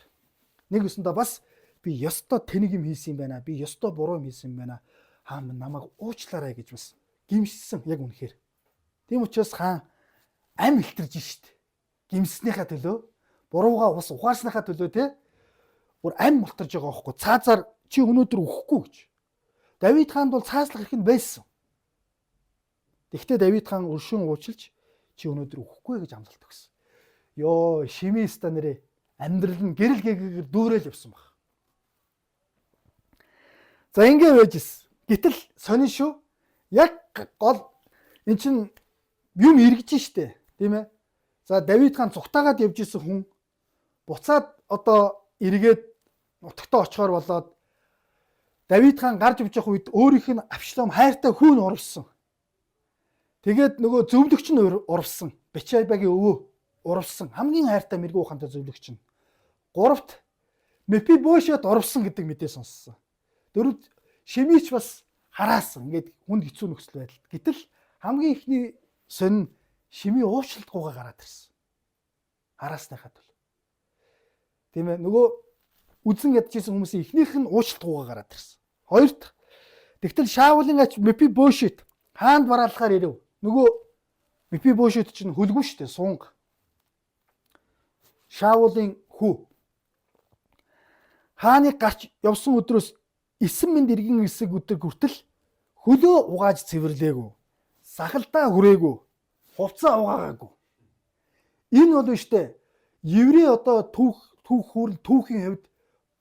S1: Нэг өсөндөө бас би ёстой тэнэг юм хийсэн юм байна. Би ёстой буруу юм хийсэн юм байна. Хаан минь намайг уучлаарай гэж бас гимшсэн яг үнэхээр. Тийм учраас хаан ам илтэрж штт. Гимснийхаа төлөө, буруугаа бас ухаарсныхаа төлөө те бүр ам мултарж байгаа байхгүй. Цаазаар чи өнөөдөр өгөхгүй гэж. Давид хаанд бол цааслах хэрэг нь байсан. Тэгвэл Давид хаан өршөөн уучлж чи өнөөдөр өгөхгүй гэж амлалт өгсөн. Йоо, Шимей ста нэрээ амьдрал нь гэрэл гээгээр дүүрэл явсан баг. За ингэ байжсэн. Гэтэл сонин шүү. Яг гол эн чин юм эргэж штэ, тийм ээ. За Давид хаан цухтаагаад явж исэн хүн буцаад одоо эргээд нутагтаа очихоор болоод Давид хаан гарч явж явах үед өөрийнх нь Авшлом хайртай хүүн урвсан. Тэгээд нөгөө зөвлөгч нь урвсан. Бечайбагийн өвөө урвсан. Хамгийн хайртай мэрэгүү ухаантай зөвлөгч нь. Гуравт Мефибошет урвсан гэдэг мэдээ сонссон. Дөрөвд Шимейч бас хараасан. Ингээд хүнд хэцүү нөхцөл байдал. Гэтэл хамгийн ихний сонин Шимей уучлалтгүйгээ гараад ирсэн. Хараасныхаа төлөө. Тийм ээ. Нөгөө үзэн ядчихсан хүмүүсийн ихнийх нь уучлалтгүйгээ гараад ирсэн. Хоёрт тэгтэл Шаулын ач Мефибошет хаанд бараалахаар ирэв. Нөгөө Мефибошет чинь хөлгүй штэ сунг. Шаулын хүү. Хааны гарч явсан өдрөөс 9 минут иргэн хэсэг өдөр хүртэл хөлөө угааж цэвэрлээгүй. Сахалдаа хүрээгүй. Хувцаа угаагаагүй. Энэ бол штэ еврей одоо түүхийн хувьд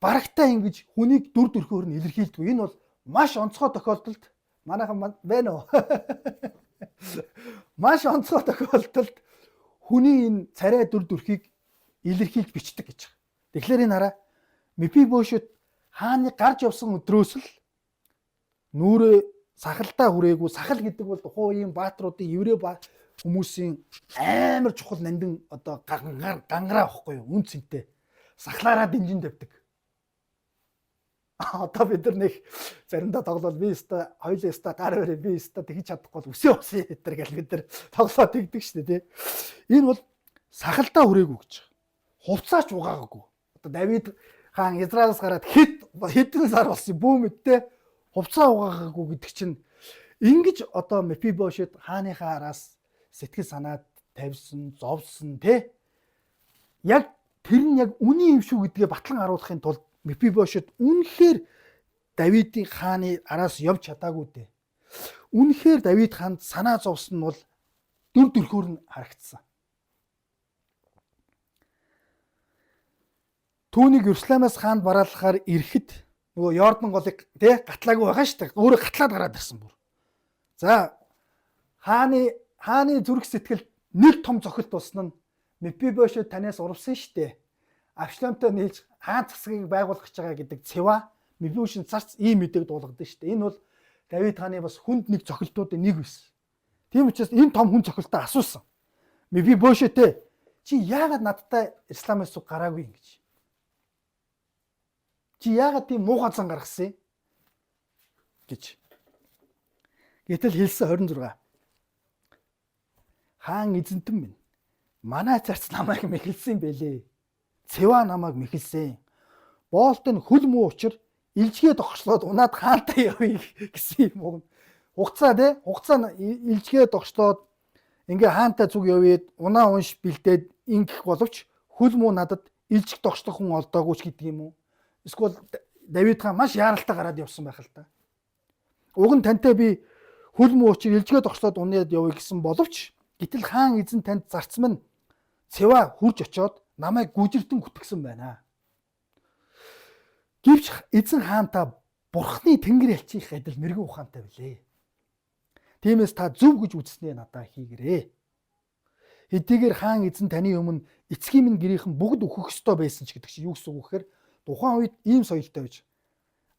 S1: барагтаа ингэж хүнийг дүр төрхөөр нь илэрхийлдэг. Энэ бол маш онцгой тохиолдолд Манайхан байна уу? Маш онцгой тохиолдолд хүний энэ царай дүр төрхийг илэрхийлж бичдэг гэж байна. Тэгэхээр энэ хараа Мефибошет хааны гарч явсан өдрөөс л нүрээ сахалдаа хүрээгүй, сахал гэдэг бол тухайн үеийн баатруудын еврей хүмүүсийн амар чухал нандин одоо гангараа واخгүй юу, үн цэнтэй. Сахлаараа дэнжин тавьдаг. Одоо бид нар нэг заримдаа тоглол би өстой хоёлын өстой гар барь би өстой тэгж чадахгүй бол өсөө өсөө гэл бид нар тоглоо тэгдэг шүү дээ, тий. Энэ бол сахалдаа хүрээгүй гэж. Хувцаач угаагагүй. Одоо Давид хаан Израилаас гараад хэдэн сар болсон бүү мэдтэй хувцаа угаагагүй гэдэг чинь ингэж одоо Мефибошет хааныхаа араас сэтгэл санаад тавьсан, зовсон, тий. Яг тэр нь яг үний юм шүү гэдгээ батлан харуулахын тулд Мефибошет үнэхээр Давидын хааны араас явж чадаагүй дээ. Үнэхээр Давид хаанд санаа зовсон нь бол дүр төрхөөр нь харагдсан. Түүнийг Иерусалимаас хаанд бараалахаар ирэхэд нөгөө Йордан голыг тий гатлаагүй байгаа шүү дээ. Өөрөө гатлаад гараад ирсэн бүр. За хааны зүрх сэтгэл нэг том цохилт болсон нь Мефибошет танаас урвсан шүү дээ. Авшломтой нийлж хаан засгийг байгуулах гэж байгаа гэдэг цэва Мефибошет царц ийм мэдээг дуулгадаг шүү дээ. Энэ бол Давид хааны бас хүнд нэг цохилтуудын нэг байсан. Тийм учраас энэ том хүн цохилтоо асуусан. Мефибошет чи яагаад надтай Исламаас гараагүй юм гэж. Чи яагаад тийм муухай зан гаргасан юм гэж. Гэтэл хэлсэн 26. Хаан эзэнтэн минь. Манай царц намайг мэхэлсэн бэлээ. Цэва намайг мэхэлсэн. Боолт нь хөл муу учир илжгээ тогшлоод унаад хаантай явъя гэсэн юм уу. Хугацаа тий. Хугацаа илжгээ тогшлоод ингээ хаантай зүг явъя унаа унш бэлдээд ингэх боловч хөл муу надад илжих тогшлох хүн олдоогүй ч гэдэг юм уу. Эсвэл Давид хаан маш яаралтай гараад явсан байх л та. Уг нь тантай би хөл муу учир илжгээ тогшлоод унаад явъя гэсэн боловч гэтэл хаан эзэн танд зарцман цэва хурж очоод намайг гүжиртэн гүтгсэн байна. Гэвч эзэн хаантаа бурхны тэнгэр ялчих адил мэрэгэн ухаантай билээ. Тиймээс та зөв гэж үзснээ надаа хийгэрээ. Хэдийгээр хаан эзэн таны өмнө эцгийн минь гэрийнхэн бүгд өөхөх ёстой байсан ч гэдэг чинь юу гэсэн үг гэхээр тухайн үед ийм соёлтой байж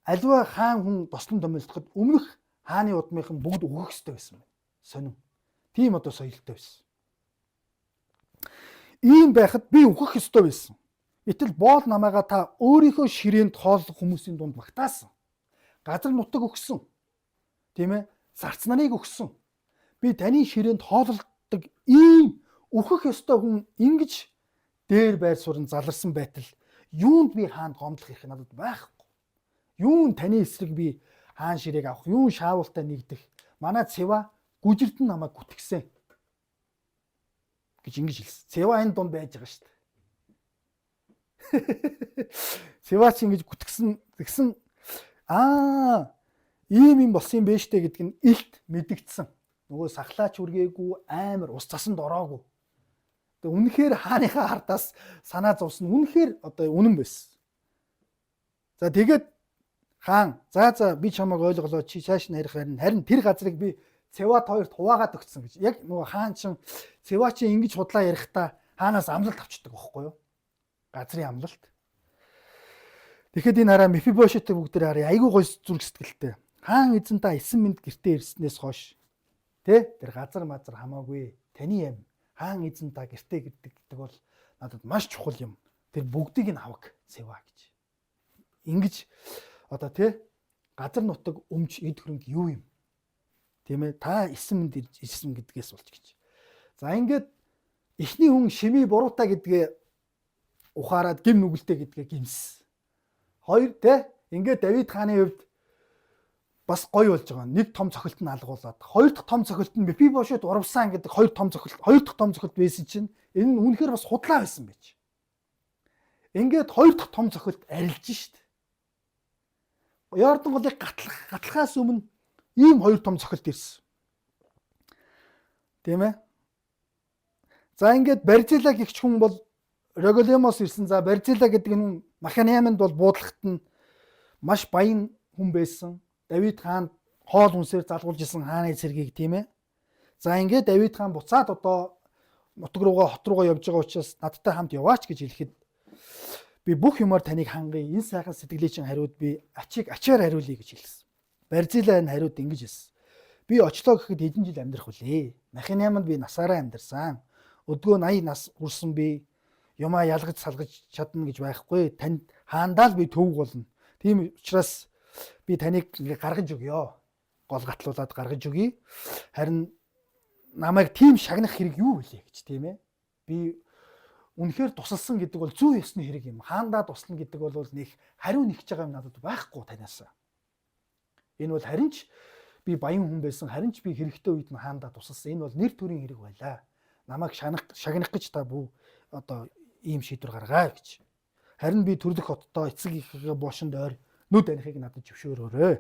S1: аливаа хаан хүн тослон томилдоход өмнөх хааны удмынхан бүгд өөхөх ёстой байсан байна. Сонин. Тийм одоо соёлтой байсан. Ийм байхад би өөхөх ёстой байсан. Гэтэл боол намайгаа та өөрийнхөө ширээнд хооллох хүмүүсийн дунд магтаасан. Газар нутаг өгсөн. Тийм ээ? Зарц нарыг өгсөн. Би таны ширээнд хооллдог ийм өөхөх ёстой хүн ингэж дээр байр суран заларсан байтал юунд би хаанд гомдлох хэрэг надад байхгүй. Юун таны эсрэг би хаан ширээг авах, юун шаавуултай нэгдэх. Манай цэва гүжиртэн намайг гүтгсэн гэж ингэж хэлсэн. Цэва энэ дунд байж байгаа шүү дээ. Цэва чи ингэж гүтгсэн гэсэн ийм юм болсон юм биш үү гэдэг нь илт мэдэгдсэн. Нөгөө сахлаач үргээгүй амар ус цасанд ороогүй. Тэгээ үнэхээр хааныхаа хардаас санаа зовсон. Үнэхээр одоо үнэн байсан. За тэгээд хаан за би чамайг ойлголоо чи цааш нь харих харин тэр газрыг би Цэват хоёрт хуваагаад өгсөн гэж. Яг нөгөө хаан чин Цэва чи ингэж худлаа ярихдаа хаанаас амлалт авчдаг байхгүй юу? Газрын амлалт. Тэгэхэд энэ хараа Мефибошетийг бүгд хараа айгүй гой зүрх сэтгэлтэй. Хаан эзэн та 9 минут гэртээ ирснээс хойш тэр газар мазар хамаагүй таны юм. Хаан эзэн та гэртээ гэдэг бол надад маш чухал юм. Тэр бүгдийг нь авах Цэва гэж. Ингэж одоо газар нутаг өмч эд хөрөнгө юу юм? Тийм ээ та 9 минут ирсэн гэдгээс болж гэж. За ингээд эхний хүн шими буруутай гэдгээ ухаарад гим нүгэлтэй гэдгээ гимс. Хоёр ингээд Давид хааны хувьд бас гоё болж байгаа. Нэг том цохилт нь алгуулад, хоёр дахь том цохилт нь Мефибошет урвсан гэдэг хоёр дахь том цохилт байсан чинь энэ нь үнэхээр бас худлаа байсан байж. Ингээд хоёр дахь том цохилт арилж шít. Йордан голыг гатлахаас өмнө ийм хоёр том цохилт ирсэн. Тийм ээ. За ингээд Барзила гэгч хүн бол Реголемос ирсэн. За Барзила гэдэг энэ Маханаямд бол буудлахт нь маш баян хүн байсан. Давид хаан хоол үнсээр залгуулж исэн хааны цэргийг тийм ээ. За ингээд Давид хаан буцаад одоо нутаг руугаа хот руугаа явж байгаа учраас надтай хамт яваач гэж хэлэхэд би бүх юмар таныг хангая. Энэ сайхан сэтгэлийн чинь хариуд би ачаар хариулъя гэж хэлсэн. Барзилай энэ хариуд ингэж хэлсэн. Би очлоо гэхэд хэдэн жил амьдрах вүлээ. Махинаамд би насаараа амьдарсан. Өдгөө 80 нас хүрсэн би юмаа ялгаж салгаж чадна гэж байхгүй. Танд хаандаа л би төвөг болно. Тийм учраас би таныг ингээ гаргаж өгье. Гол гатлуулаад гаргаж өгье. Харин намайг тийм шагнах хэрэг юу вэ гэж тийм ээ. Би үнэхээр тусалсан гэдэг бол зүй ёсны хэрэг юм. Хаандаа туслана гэдэг бол нэг хариу нэгж байгаа юм надад байхгүй танаас. Энэ бол харин ч би баян хүн байсан, харин ч би хэрэгтэй үед нь хаандаа тусалсан. Энэ бол нэр төрийн хэрэг байлаа. Намайг шагнах гэж та бүү одоо ийм шийдвэр гаргаа гэж. Харин би төрлөх хоттой эцэг ихээ бошинд ойр нүд анихыг надад зөвшөөрөөрэй.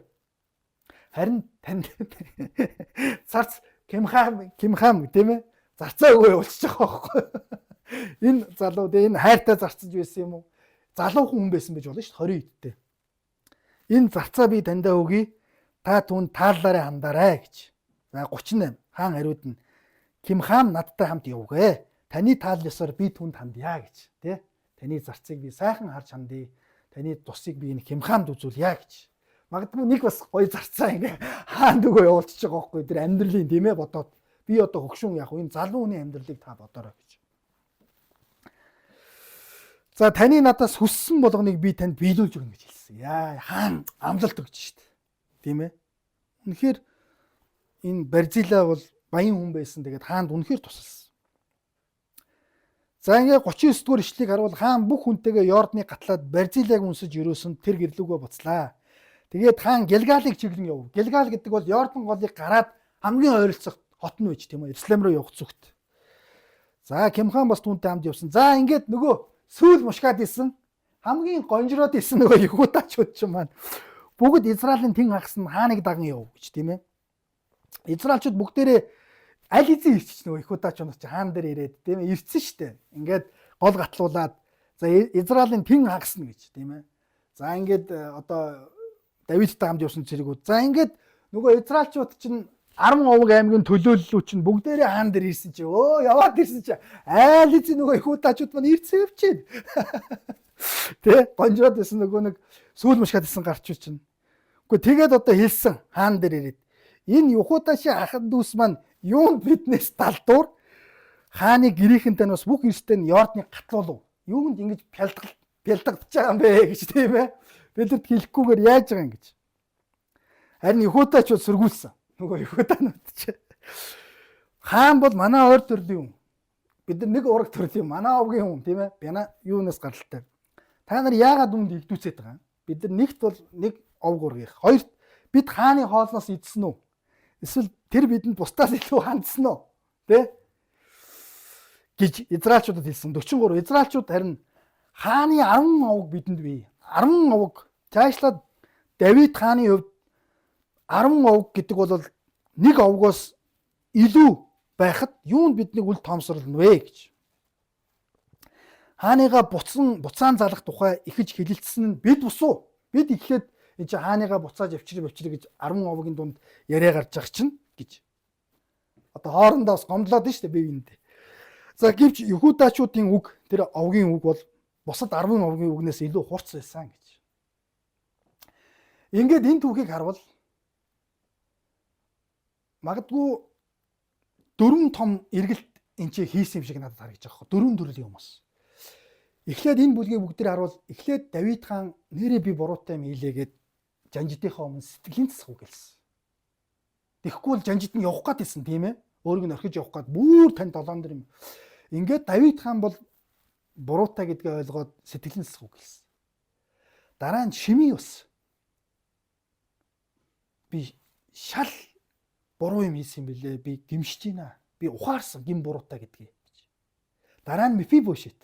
S1: Харин танд царц Кимхам тийм ээ зарцаа өгөө явуулчих байгаа байхгүй. Энэ залуу энэ хайртай зарцаж байсан юм уу? Залуу хүн байсан байж болно шүү дээ 20 эдтэй. Энэ зарцаа би таньдаа өгье. Та түн тааллаараа хандаарай гэж. За 38 хаан хариуд нь Кимхам надтай хамт явгээ. Таны таал ёсоор би түнд хандъя гэж тий. Таны зарцыг би сайхан харж хандъя. Таны тусыг би энэ Кимхамд үзүүлъя гэж. Магадгүй нэг бас гоё зарцаа ингээ хаанд өгөө явуулчих байгаа байхгүй тэр амьдралын тийм ээ бодоод би одоо хөгшүүн яг энэ залуу хүний амьдралыг та бодоорой гэж. За таны надаас хүссэн болгоныг би танд биелүүлж өгнө гэж хэлсэн. Яа хаан амлалт өгч штт. Тийм ээ. Үнэхээр энэ Барзилай бол баян хүн байсан. Тэгээд хаанд үнэхээр тусалсан. За ингээ 39 дугаар ишлэгийг харуул хаан бүх хүнтэйгээ Йордны гатлаад Барзилайг үнсэж өрөөсөн тэр гэрлүүгөө буцлаа. Тэгээд хаан Гилгалыг чиглэн яв. Гилгал гэдэг бол Йордан голыг гараад хамгийн ойролцох хот нь байж тийм үү? Иерусалим руу явах зүгт. За Кимхан бас түүнтэй хамт явсан. За ингээд нөгөө сүүл мушкад исэн хамгийн гонжроод исэн нөгөө Югудачууд ч маань бүгд Израилийн тэн хагас нь хааныг даган яв гэж тийм ээ. Израильчууд бүгдээрээ аль эзэн ирчих нөгөө Югудачууд ч хаан дээр ирээд тийм ээ ирсэн штэ. Ингээд гол гатлуулаад за Израилийн тэн хагас нь гэж тийм ээ. За ингээд одоо Давидтай хамт явсан цэргүүд. За ингээд нөгөө Израильчууд чинь 10 овог аймгийн төлөөллөө чинь бүгдээрээ хаан дээр ирсэн чи яваад ирсэн чи айл эзэн нөгөө Югудачууд маань ирсэн явчихээн. Тэ гонжоод байсан нөгөө нэг сүүл мушгад исэн гарч чинь. Үгүй тэгээд одоо хэлсэн хаан дээр ирээд энэ Югудачийн ахын дүүс маань юунд биднээс талдуур хааны гэрийнхэнтэй бас бүх эрстэй нь Йордны гатлуулв. Юунд ингэж бялдагдаж байгаа юм бэ гэж тийм ээ. Билэрд хэлэхгүйгээр яаж байгаа юм гэж. Харин Югудачууд сөргүүлсэн. Нөгөө Югуданууд ч хаан бол манай ойр төрлийн хүн. Бид нар нэг ураг төрлийн манай овгийн хүн тийм ээ. Бяна юунаас гаралтай. Та нар яагаад үүнд игдүүцээд байгаа юм? Бид нар нэгт бол нэг овг ургих. Хоёрт бид хааны хоолноос идсэн үү? Эсвэл тэр бидэнд бусдаас илүү хандсан уу? Тэ? гэж Израильчуудад хэлсэн. 43 Израильчууд харин хааны 10 овг бидэнд бий. 10 овг цаашлаад Давид хааны хувьд 10 овг гэдэг бол нэг овгоос илүү байхад юунд биднийг үл тоомсорлно вэ гэж. Хааныгаа буцаан залах тухай ихэж хэлэлцсэн нь бид бусуу. Бид ихэд энэ чи хааныгаа буцааж авчир гэж 10 овгийн дунд яриа гарч байгаа чинь гэж. Одоо хоорондоо бас гомдлоод нь шүү дээ бие биендээ. За гэвч Югудачуудын үг тэр овгийн үг бол бусад 10 овгийн үгнээс илүү хурц байсан гэж. Ингээд энэ түүхийг харвал магадгүй 4 том эргэлт энэ чи хийсэн юм шиг надад харагдаж байгаа. 4 төрлийн хүмүүс. Эхлээд энэ бүлгийг бүгдээр харуул. Эхлээд Давид хаан нэрээ би буруутай юм хийлээгээд жанжидынхаа өмнө сэтгэлийн засах үг хэлсэн. Тэгэхгүй бол жанжид нь явах гэдсэн тийм ээ. Өөрийг нь орхиж явах гээд бүр тань долоон дэр юм. Ингээд Давид хаан бол буруутай гэдгээ ойлгоод сэтгэлийн засах үг хэлсэн. Дараа нь Шимей ус. Би шал буруу юм хийсэн юм бэлээ. Би гимшиж байна. Би ухаарсан гим буруутай гэдгийг. Дараа нь Мефибошет.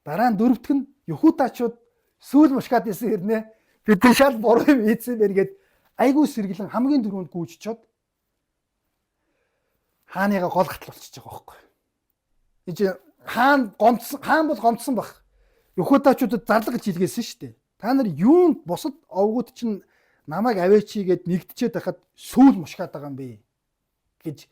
S1: Дараа нь дөрөвдөх нь Югудачууд сүүл мушкад исэн хэрнээ бид шал буруу юм хийсэн бэргээд айгүй сэргэлэн хамгийн түрүүнд гүйжчихэд хааныгаа гол гатлуулчихж байгаа байхгүй. Энд хаан бол гомдсон баг. Югудачуудад зарлага гэж хэлгээсэн шүү дээ. Та нар юунд бусад овгууд чинь намайг авээчигээд нэгдчихэд байхад сүүл мушгаад байгаа юм бэ гэж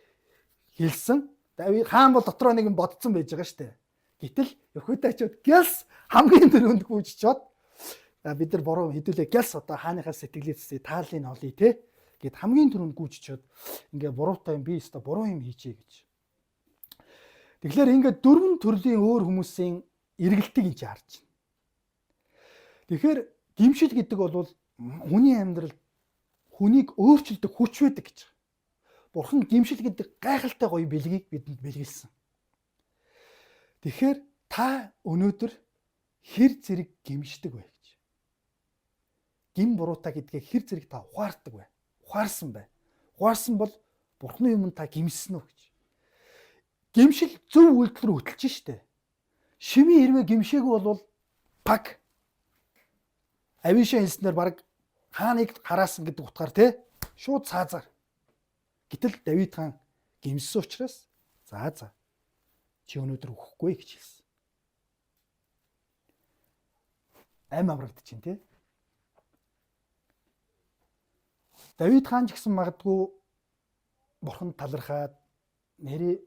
S1: хэлсэн. Давид хаан бол дотроо нэг юм бодсон байж байгаа шүү дээ. Гэтэл Йехудачууд гялс хамгийн дөрөнд гүйжчихэд бид нар буруу хэдүүлээ гялс одоо хааныхаа сэтгэлээсээ тааллыг олъё те гэд хамгийн дөрөнд гүйжчихэд ингээ буруутай юм би өстө буруу юм хийжээ гэж. Тэгэхээр ингээ дөрвөн төрлийн өөр хүмүүсийн эргэлтийг энэ харж байна. Тэгэхээр гимшил гэдэг бол хүний амьдралд хүнийг өөрчилдөг хүч байдаг гэж. Бурхан гимшил гэдэг гайхалтай гоё бэлгийг бидэнд бэлгэлсэн. Тэгэхээр та өнөөдөр хэр зэрэг гимшдэг вэ гэж. Гим буруутай гэдгийг хэр зэрэг та ухаардаг вэ? Ухаарсан бай. Ухаарсан бол Бурханы өмнө та гимсэн үү гэж. Гимшил зөв үйлдэл рүү хөтлөж штэ. Шимийн хэрвээ гимшээгүй бол паг авишаа хэлснээр баг хааныг хараасан гэдэг утгаар те шууд цаазаар. Гэтэл Давид хаан гимссэн учраас за чи өнөөдөр өгөхгүй гэж хэлсэн. Ам аврагдчихин те. Давид хаан ч гэсэн магадгүй Бурханд талархаад нэрээ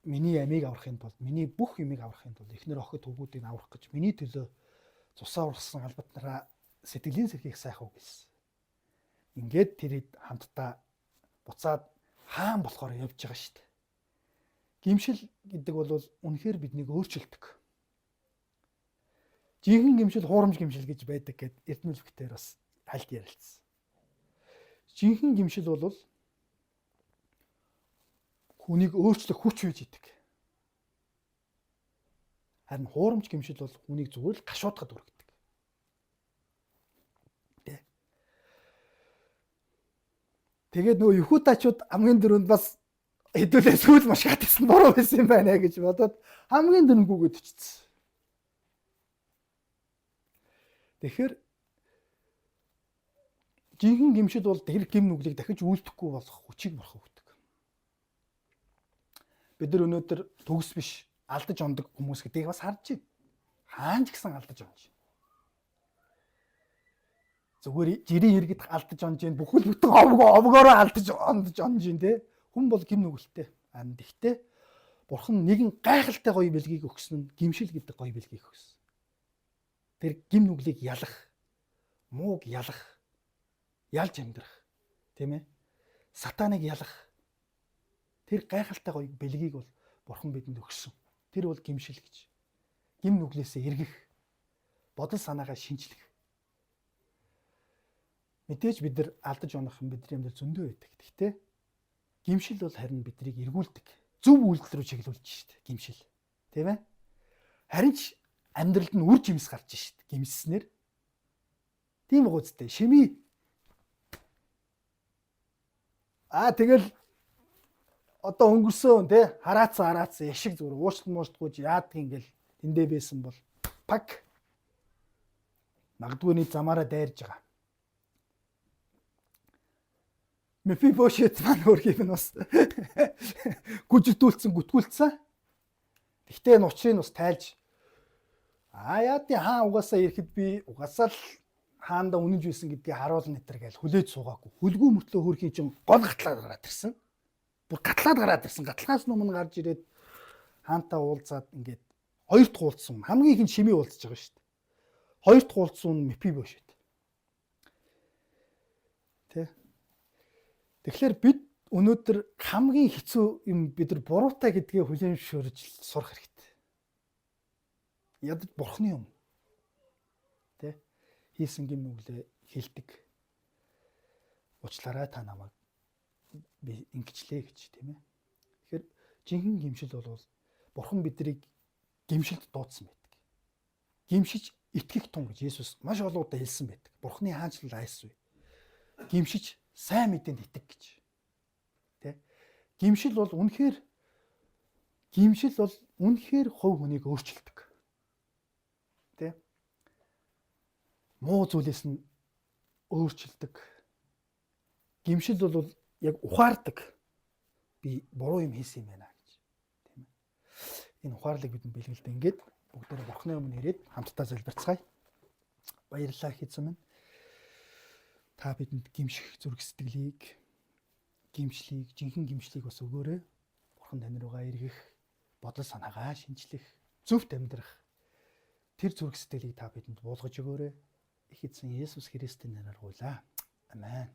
S1: миний амийг аврахын тулд миний бүх юмыг аврахын тулд эхнэр охид хөвгүүдийг аврах гэж миний төлөө цусаа ургасан албат нараа сэтгэлийн сэрхийг сайхав гэсэн. Ингээд тэрэд хамтдаа буцаад хаан болохоор явж байгаа шүү дээ. Гимшил гэдэг бол үнэхээр биднийг өөрчилдөг. Жинхэнэ гимшил хуурамч гимшил гэж байдаг гэд Эрдэнэ үлгтээр бас хальт ярилцсан. Жинхэнэ гимшил бол хүнийг өөрчлөх хүч үйж идэг. Харин хуурамч гимшил бол хүнийг зүгээр л гашуудахад хүргэдэг. Тэ. Тэгээд нөгөө Йехудачууд хамгийн дөрөнд бас хэдүүлээ сүүл мушгаад гэсэн буруу байсан юм байна гэж бодоод хамгийн дөрөнгүүгээд өчтсөн. Тэгэхээр жинхэнэ гимшил бол тэр гим нүглийг дахиж үйлдэхгүй болох хүчийг бурхан өгдөг. Бид нар өнөөдөр төгс биш алдаж ондог хүмүүс гэдгийг бас харж байна. Хаан ч гэсэн алдаж онж. Зүгээр жирийн иргэд алдаж онж байна. Бүхэл бүтэн овгоороо алдаж онж байна те. Хүн бол гим нүгэлтэй. Харин тэгтээ Бурхан нэгэн гайхалтай гоё бэлгийг өгсөн нь гимшил гэдэг гоё бэлгийг өгсөн. Тэр гим нүглийг ялах, мууг ялах, ялж амьдрах, тийм ээ? Сатаныг ялах. Тэр гайхалтай гоё бэлгийг бол Бурхан бидэнд өгсөн. Тэр бол гимшил гэж. Гим нүглээсээ эргэх, бодол санаагаа шинжлэх. Мэдээж бид нар алдаж унах юм бидний амьдрал зөндөө байдаг. Гэхдээ гимшил бол харин биднийг эргүүлдэг. Зөв үйлдэл рүү чиглүүлж штт гимшил. Тийм ээ? Харин ч амьдралд нь үр жимс гарч штт гимснэр. Тийм үү үстэй. Шими. Тэгэл одоо өнгөрсөн тий хараацсан яшиг зүгээр уушлах яадаг ингээл тэндээ байсан бол пак магадгүйний замаараа дайрж байгаа. Мефибошет маань өөрхийг нь бас гүжигдүүлсэн гүтгүүлсэн. Гэхдээ энэ учрыг бас тайлж яадын хаан угаасаа ирэхэд би угаасаа л хаанда үнэнж байсан гэдгийг харуулна нэтэр гэж хүлээж суугаагүй. Хүлгүү мөртлөө хөрхийн чинь гол гатлаад гараад ирсэн. Бүр гатлаад гараад ирсэн. Гатлахаас өмнө гарч ирээд хаантаа уулзаад ингээд хоёр дахь уулзсан. Хамгийн их нь шими уулзж байгаа шүү дээ. Хоёр дахь уулзсан нь Мефибошет. Тэ. Тэгэхээр бид өнөөдөр хамгийн хэцүү юм бид нар буруутай гэдгээ хүлээмжшөөрж сурах хэрэгтэй. Ядаж Бурхны юм. Тэ. Хийсэн гим нүглээ хэлдэг. Уучлаарай та намайг би ингэчлээ гэж тийм ээ. Тэгэхээр жинхэнэ гимшил бол Бурхан биднийг гимшилд дуудсан байдаг. Гимшиж итгэх тун гэж Есүс маш олон удаа хэлсэн байдаг. Бурханы хаанчлал айс үе. Гимшиж сайн мэдээнд итэг гэж. Тэ? Гимшил бол үнэхээр хувь хүнийг өөрчилдөг. Тэ? Муу зүйлээс нь өөрчилдөг. Гимшил бол яг ухаардаг. Би буруу юм хийсэн юм байна гэж. Тийм ээ. Энэ ухаарлыг бидэнд бэлгэлдэ. Ингээд бүгдээрээ Бурхны өмнө ирээд хамтдаа залбирцгаая. Баярлалаа хийсэн минь. та бидэнд гимших зүрх сэтгэлийг, гимшлийг, жинхэнэ гимшлийг бас өгөөрэй. Бурхан тань руугаа эргэх, бодол санаагаа шинжлэх, зөвхт амьдрах тэр зүрх сэтгэлийг та бидэнд буулгаж өгөөрэй. Их эзэн Есүс Христийн нэрээр гуйлаа. Амен.